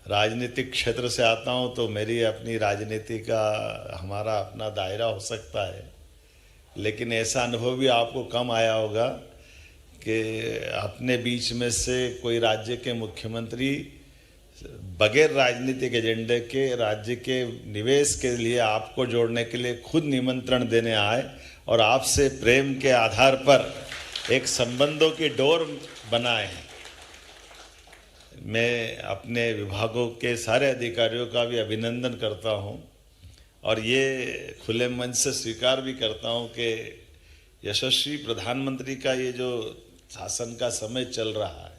राजनीतिक क्षेत्र से आता हूँ तो मेरी अपनी राजनीति का हमारा अपना दायरा हो सकता है, लेकिन ऐसा अनुभव भी आपको कम आया होगा कि अपने बीच में से कोई राज्य के मुख्यमंत्री बगैर राजनीतिक एजेंडे के राज्य के निवेश के लिए आपको जोड़ने के लिए खुद निमंत्रण देने आए और आपसे प्रेम के आधार पर एक संबंधों की डोर बनाए हैं। मैं अपने विभागों के सारे अधिकारियों का भी अभिनंदन करता हूं और ये खुले मन से स्वीकार भी करता हूं कि यशस्वी प्रधानमंत्री का ये जो शासन का समय चल रहा है,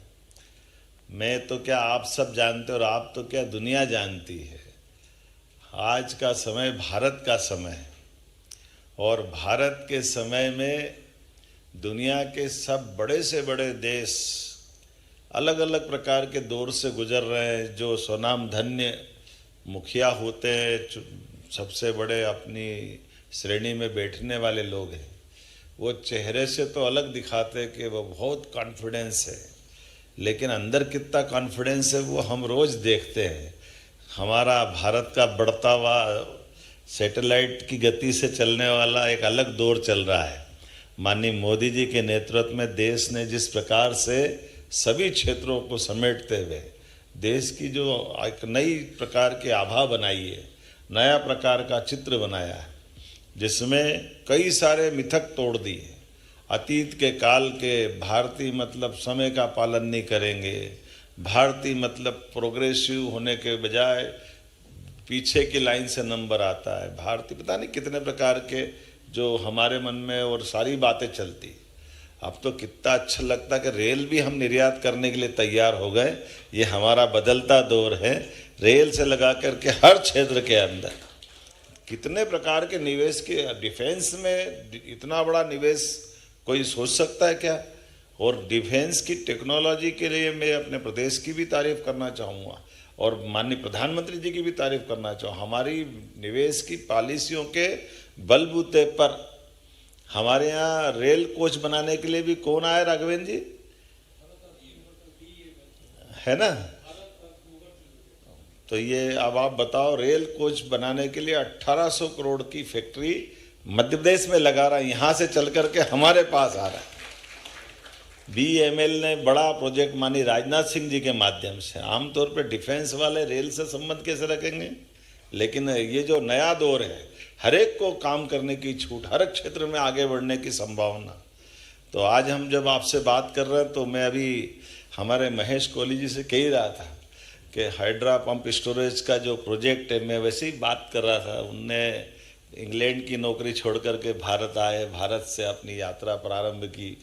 मैं तो क्या आप सब जानते और आप तो क्या दुनिया जानती है। आज का समय भारत का समय है और भारत के समय में दुनिया के सब बड़े से बड़े देश अलग अलग प्रकार के दौर से गुजर रहे हैं। जो स्वनाम धन्य मुखिया होते हैं, सबसे बड़े अपनी श्रेणी में बैठने वाले लोग हैं, वो चेहरे से तो अलग दिखाते कि वो बहुत कॉन्फिडेंस है, लेकिन अंदर कितना कॉन्फिडेंस है वो हम रोज़ देखते हैं। हमारा भारत का बढ़ता हुआ सैटेलाइट की गति से चलने वाला एक अलग दौर चल रहा है। माननीय मोदी जी के नेतृत्व में देश ने जिस प्रकार से सभी क्षेत्रों को समेटते हुए देश की जो एक नई प्रकार की आभा बनाई है, नया प्रकार का चित्र बनाया है, जिसमें कई सारे मिथक तोड़ दिए। अतीत के काल के भारतीय मतलब समय का पालन नहीं करेंगे, भारतीय मतलब प्रोग्रेसिव होने के बजाय पीछे की लाइन से नंबर आता है, भारतीय पता नहीं कितने प्रकार के जो हमारे मन में और सारी बातें चलती। अब तो कितना अच्छा लगता कि रेल भी हम निर्यात करने के लिए तैयार हो गए। ये हमारा बदलता दौर है। रेल से लगा करके हर क्षेत्र के अंदर कितने प्रकार के निवेश के, डिफेंस में इतना बड़ा निवेश कोई सोच सकता है क्या? और डिफेंस की टेक्नोलॉजी के लिए मैं अपने प्रदेश की भी तारीफ करना चाहूँगा और माननीय प्रधानमंत्री जी की भी तारीफ करना चाहूँ। हमारी निवेश की पॉलिसियों के बलबूते पर हमारे यहाँ रेल कोच बनाने के लिए भी कौन आया राघवेंद्र जी, है ना? तो ये अब आप बताओ, रेल कोच बनाने के लिए 1800 करोड़ की फैक्ट्री मध्य प्रदेश में लगा रहा है, यहाँ से चल करके हमारे पास आ रहा है। BML ने बड़ा प्रोजेक्ट मानी राजनाथ सिंह जी के माध्यम से। आमतौर पर डिफेंस वाले रेल से संबंध कैसे रखेंगे, लेकिन ये जो नया दौर है, हर एक को काम करने की छूट, हर एक क्षेत्र में आगे बढ़ने की संभावना। तो आज हम जब आपसे बात कर रहे हैं तो मैं अभी हमारे महेश कोहली जी से कह ही रहा था कि हाइड्रा पंप स्टोरेज का जो प्रोजेक्ट है, मैं वैसे ही बात कर रहा था। उनने इंग्लैंड की नौकरी छोड़ करके भारत आए, भारत से अपनी यात्रा प्रारंभ की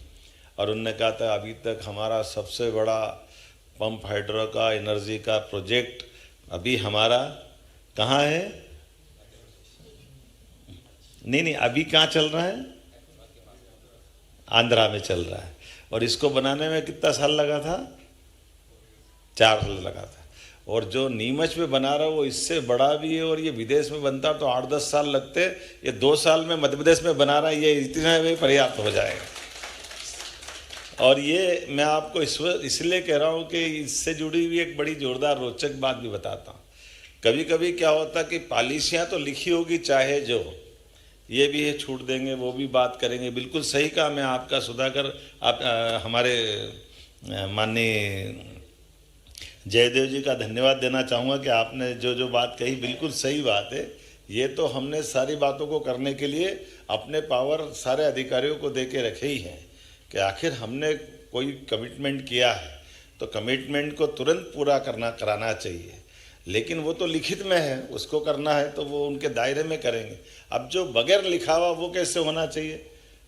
और उनने कहा था अभी तक हमारा सबसे बड़ा पंप हाइड्रो का एनर्जी का प्रोजेक्ट अभी हमारा कहाँ है? नहीं, अभी कहाँ चल रहा है? आंध्रा में चल रहा है। और इसको बनाने में कितना साल लगा था? 4 साल लगा था। और जो नीमच में बना रहा है वो इससे बड़ा भी है, और ये विदेश में बनता तो 8-10 साल लगते। ये 2 साल में मध्य प्रदेश में बना रहा है, ये इतना में पर्याप्त हो जाएगा। और ये मैं आपको इसलिए कह रहा हूँ कि इससे जुड़ी हुई एक बड़ी जोरदार रोचक बात भी बताता हूँ। कभी कभी क्या होता कि पॉलिसियाँ तो लिखी होगी चाहे जो, ये भी है छूट देंगे, वो भी बात करेंगे। बिल्कुल सही कहा। मैं आपका सुधाकर आप हमारे माननीय जयदेव जी का धन्यवाद देना चाहूँगा कि आपने जो जो बात कही बिल्कुल सही बात है। ये तो हमने सारी बातों को करने के लिए अपने पावर सारे अधिकारियों को दे के रखे ही हैं कि आखिर हमने कोई कमिटमेंट किया है तो कमिटमेंट को तुरंत पूरा कराना चाहिए। लेकिन वो तो लिखित में है, उसको करना है तो वो उनके दायरे में करेंगे। अब जो बगैर लिखा हुआ वो कैसे होना चाहिए?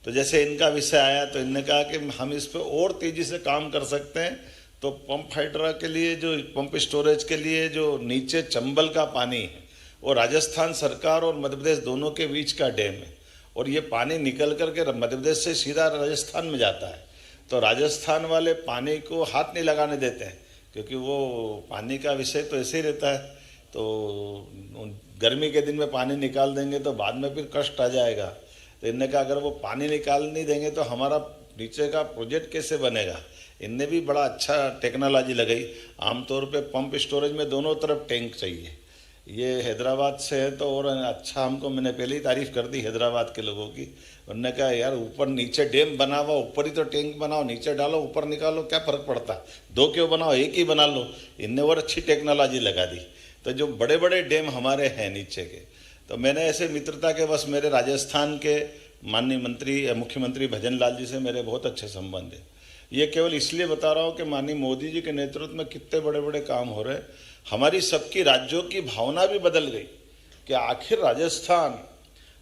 तो जैसे इनका विषय आया तो इन्होंने कहा कि हम इस पर और तेज़ी से काम कर सकते हैं। तो पंप हाइड्रा के लिए, जो पंप स्टोरेज के लिए जो नीचे चंबल का पानी है, वो राजस्थान सरकार और मध्य प्रदेश दोनों के बीच का डैम है और ये पानी निकल करके मध्य प्रदेश से सीधा राजस्थान में जाता है। तो राजस्थान वाले पानी को हाथ नहीं लगाने देते हैं, क्योंकि वो पानी का विषय तो ऐसे ही रहता है। तो गर्मी के दिन में पानी निकाल देंगे तो बाद में फिर कष्ट आ जाएगा। तो इन्होंने कहा अगर वो पानी निकाल नहीं देंगे तो हमारा नीचे का प्रोजेक्ट कैसे बनेगा? इनने भी बड़ा अच्छा टेक्नोलॉजी लगाई। आमतौर पे पंप स्टोरेज में दोनों तरफ टैंक चाहिए। ये हैदराबाद से है तो और अच्छा, हमको मैंने पहले ही तारीफ कर दी हैदराबाद के लोगों की। उन्होंने कहा यार ऊपर नीचे डैम बना हुआ, ऊपर ही तो टैंक बनाओ, नीचे डालो ऊपर निकालो, क्या फ़र्क पड़ता, दो क्यों बनाओ, एक ही बना लो। इनने और अच्छी टेक्नोलॉजी लगा दी। तो जो बड़े बड़े डैम हमारे हैं नीचे के, तो मैंने ऐसे मित्रता के बस मेरे राजस्थान के माननीय मुख्यमंत्री भजन लाल जी से मेरे बहुत अच्छे संबंध है। ये केवल इसलिए बता रहा हूँ कि माननीय मोदी जी के नेतृत्व में कितने बड़े बड़े काम हो रहे हैं। हमारी सबकी राज्यों की भावना भी बदल गई कि आखिर राजस्थान,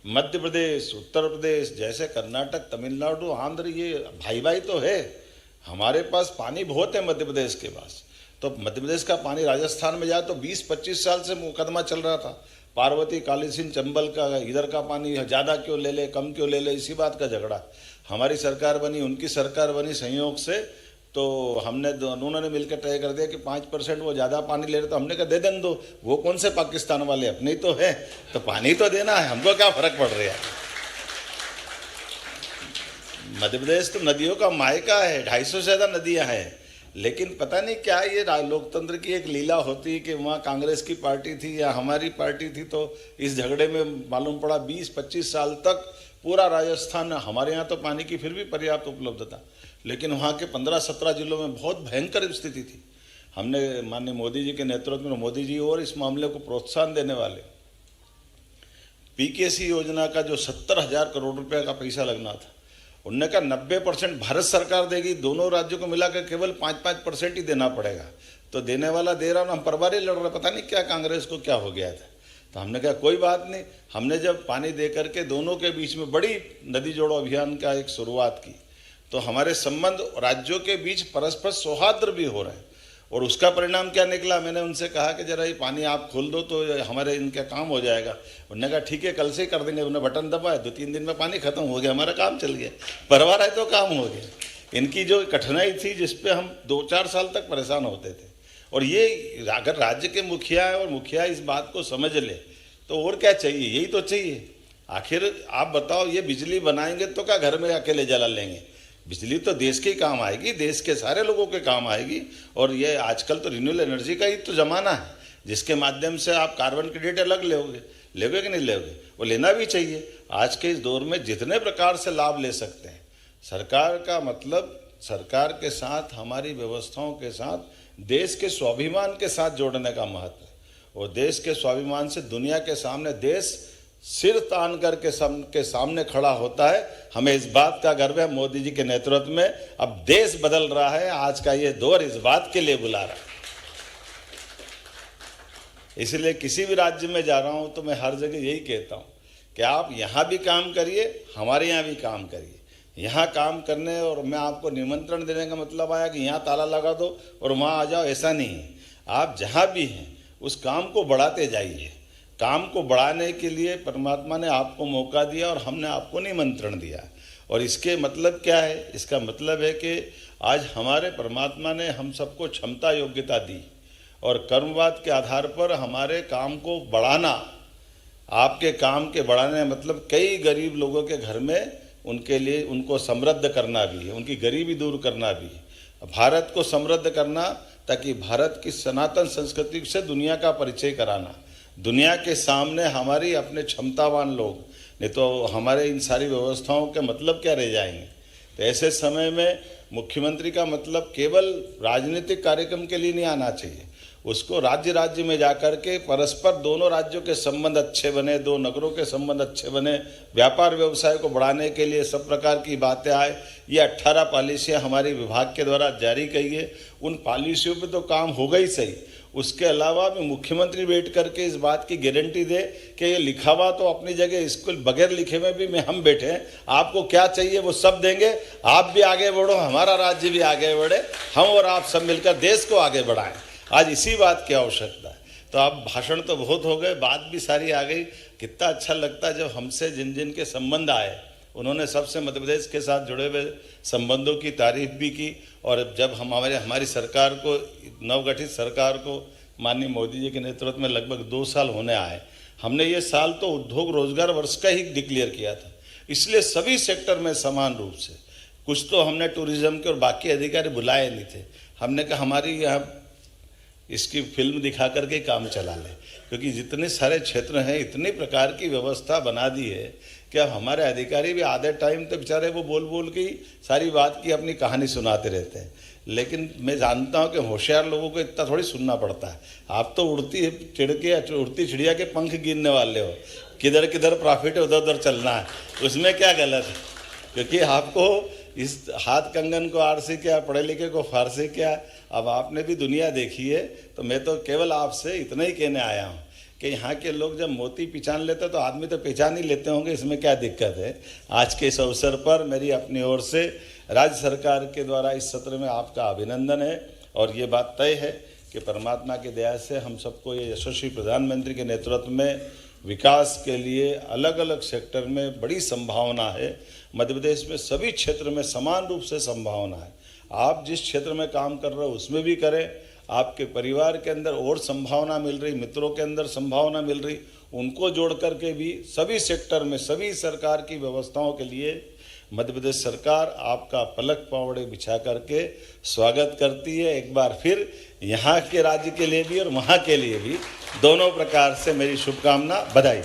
मध्य प्रदेश, उत्तर प्रदेश जैसे कर्नाटक, तमिलनाडु, आंध्र, ये भाई भाई तो है। हमारे पास पानी बहुत है मध्य प्रदेश के पास, तो मध्य प्रदेश का पानी राजस्थान में जाए तो 20-25 साल से मुकदमा चल रहा था। पार्वती, काली सिंह, चंबल का, इधर का पानी ज़्यादा क्यों ले ले, कम क्यों ले ले, इसी बात का झगड़ा। हमारी सरकार बनी, उनकी सरकार बनी संयोग से, तो हमने उन्होंने मिलकर तय कर दिया कि 5% वो ज़्यादा पानी ले रहे, तो हमने कहा दे दें दो, वो कौन से पाकिस्तान वाले, अपने ही तो है, तो पानी तो देना है, हमको क्या फ़र्क पड़ रहा है। मध्य प्रदेश तो नदियों का मायका है, 250 से ज़्यादा नदियाँ हैं, लेकिन पता नहीं क्या ये लोकतंत्र की एक लीला होती कि वहाँ कांग्रेस की पार्टी थी या हमारी पार्टी थी, तो इस झगड़े में मालूम पड़ा 20-25 साल तक पूरा राजस्थान, हमारे यहाँ तो पानी की फिर भी पर्याप्त उपलब्धता, लेकिन वहाँ के 15-17 जिलों में बहुत भयंकर स्थिति थी। हमने माननीय मोदी जी के नेतृत्व में, मोदी जी और इस मामले को प्रोत्साहन देने वाले पीकेसी योजना का जो 70,000 करोड़ रुपए का पैसा लगना था, उनने कहा 90% भारत सरकार देगी, दोनों राज्यों को मिलाकर केवल 5% ही देना पड़ेगा। तो देने वाला दे रहा, हम परवारी लड़ रहे, पता नहीं क्या कांग्रेस को क्या हो गया था। तो हमने कहा कोई बात नहीं, हमने जब पानी दे करके दोनों के बीच में बड़ी नदी जोड़ो अभियान का एक शुरुआत की, तो हमारे संबंध राज्यों के बीच परस्पर सौहार्द भी हो रहे हैं। और उसका परिणाम क्या निकला, मैंने उनसे कहा कि जरा ये पानी आप खोल दो तो हमारे इनका काम हो जाएगा। उन्होंने कहा ठीक है, कल से ही कर देंगे। उन्होंने बटन दबाया, 2-3 दिन में पानी खत्म हो गया, हमारा काम चल गया, परवार है तो काम हो गया। इनकी जो कठिनाई थी जिसपे हम 2-4 साल तक परेशान होते थे, और ये अगर राज्य के मुखिया है और मुखिया इस बात को समझ ले तो और क्या चाहिए, यही तो चाहिए। आखिर आप बताओ, ये बिजली बनाएंगे तो क्या घर में अकेले जला लेंगे, बिजली तो देश के काम आएगी, देश के सारे लोगों के काम आएगी। और ये आजकल तो रिन्यूएबल एनर्जी का ही तो ज़माना है, जिसके माध्यम से आप कार्बन क्रेडिट अलग लोगे कि नहीं लोगे, वो लेना भी चाहिए। आज के इस दौर में जितने प्रकार से लाभ ले सकते हैं, सरकार का मतलब सरकार के साथ, हमारी व्यवस्थाओं के साथ, देश के स्वाभिमान के साथ जोड़ने का महत्व है। और देश के स्वाभिमान से दुनिया के सामने देश सिर तान करके सबके सामने खड़ा होता है। हमें इस बात का गर्व है, मोदी जी के नेतृत्व में अब देश बदल रहा है। आज का ये दौर इस बात के लिए बुला रहा है। इसलिए किसी भी राज्य में जा रहा हूं तो मैं हर जगह यही कहता हूं कि आप यहां भी काम करिए, हमारे यहां भी काम करिए। यहाँ काम करने और मैं आपको निमंत्रण देने का मतलब आया कि यहाँ ताला लगा दो और वहाँ आ जाओ, ऐसा नहीं है। आप जहाँ भी हैं उस काम को बढ़ाते जाइए। काम को बढ़ाने के लिए परमात्मा ने आपको मौका दिया और हमने आपको निमंत्रण दिया। और इसके मतलब क्या है, इसका मतलब है कि आज हमारे परमात्मा ने हम सबको क्षमता योग्यता दी और कर्मवाद के आधार पर हमारे काम को बढ़ाना, आपके काम के बढ़ाने मतलब कई गरीब लोगों के घर में उनके लिए उनको समृद्ध करना भी है, उनकी गरीबी दूर करना भी है, भारत को समृद्ध करना ताकि भारत की सनातन संस्कृति से दुनिया का परिचय कराना, दुनिया के सामने हमारी अपने क्षमतावान लोग, नहीं तो हमारे इन सारी व्यवस्थाओं के मतलब क्या रह जाएंगे। तो ऐसे समय में मुख्यमंत्री का मतलब केवल राजनीतिक कार्यक्रम के लिए नहीं आना चाहिए, उसको राज्य राज्य में जाकर के परस्पर दोनों राज्यों के संबंध अच्छे बने, दो नगरों के संबंध अच्छे बने, व्यापार व्यवसाय को बढ़ाने के लिए सब प्रकार की बातें आए। ये 18 पॉलिसियाँ हमारी विभाग के द्वारा जारी की है। उन पॉलिसियों पे तो काम होगा ही सही, उसके अलावा भी मुख्यमंत्री बैठ करके इस बात की गारंटी दे कि ये लिखा हुआ तो अपनी जगह, इसको बगैर लिखे में भी हम बैठे हैं, आपको क्या चाहिए वो सब देंगे, आप भी आगे बढ़ो, हमारा राज्य भी आगे बढ़े, हम और आप सब मिलकर देश को आगे बढ़ाएं। आज इसी बात की आवश्यकता है। तो अब भाषण तो बहुत हो गए, बात भी सारी आ गई। कितना अच्छा लगता है जब हमसे जिन जिन के संबंध आए उन्होंने सबसे मध्य प्रदेश के साथ जुड़े हुए संबंधों की तारीफ भी की। और जब हमारी सरकार को, नवगठित सरकार को माननीय मोदी जी के नेतृत्व में लगभग 2 साल होने आए, हमने ये साल तो उद्योग रोजगार वर्ष का ही डिक्लेयर किया था। इसलिए सभी सेक्टर में समान रूप से कुछ तो हमने टूरिज्म के और बाकी अधिकारी बुलाए नहीं थे। हमने कहा हमारी यहाँ इसकी फिल्म दिखा करके काम चला ले, क्योंकि जितने सारे क्षेत्र हैं इतनी प्रकार की व्यवस्था बना दी है कि अब हमारे अधिकारी भी आधे टाइम तक बेचारे वो बोल बोल के ही सारी बात की अपनी कहानी सुनाते रहते हैं। लेकिन मैं जानता हूँ कि होशियार लोगों को इतना थोड़ी सुनना पड़ता है। आप तो उड़ती चिड़िया के पंख गिनने वाले हो, किधर किधर प्रॉफिट है उधर उधर चलना है, उसमें क्या गलत है? क्योंकि आपको इस हाथ कंगन को आरसी क्या, पढ़े लिखे को फारसी क्या, अब आपने भी दुनिया देखी है। तो मैं तो केवल आपसे इतना ही कहने आया हूँ कि यहाँ के लोग जब मोती पहचान लेते तो आदमी तो पहचान ही लेते होंगे, इसमें क्या दिक्कत है। आज के इस अवसर पर मेरी अपनी ओर से राज्य सरकार के द्वारा इस सत्र में आपका अभिनंदन है। और ये बात तय है कि परमात्मा की दया से हम सबको ये यशस्वी प्रधानमंत्री के नेतृत्व में विकास के लिए अलग अलग सेक्टर में बड़ी संभावना है। मध्य प्रदेश में सभी क्षेत्र में समान रूप से संभावना है। आप जिस क्षेत्र में काम कर रहे हो उसमें भी करें, आपके परिवार के अंदर और संभावना मिल रही, मित्रों के अंदर संभावना मिल रही, उनको जोड़ करके भी सभी सेक्टर में सभी सरकार की व्यवस्थाओं के लिए मध्य प्रदेश सरकार आपका पलक पावड़े बिछा करके स्वागत करती है। एक बार फिर यहाँ के राज्य के लिए भी और वहाँ के लिए भी दोनों प्रकार से मेरी शुभकामना, बधाई।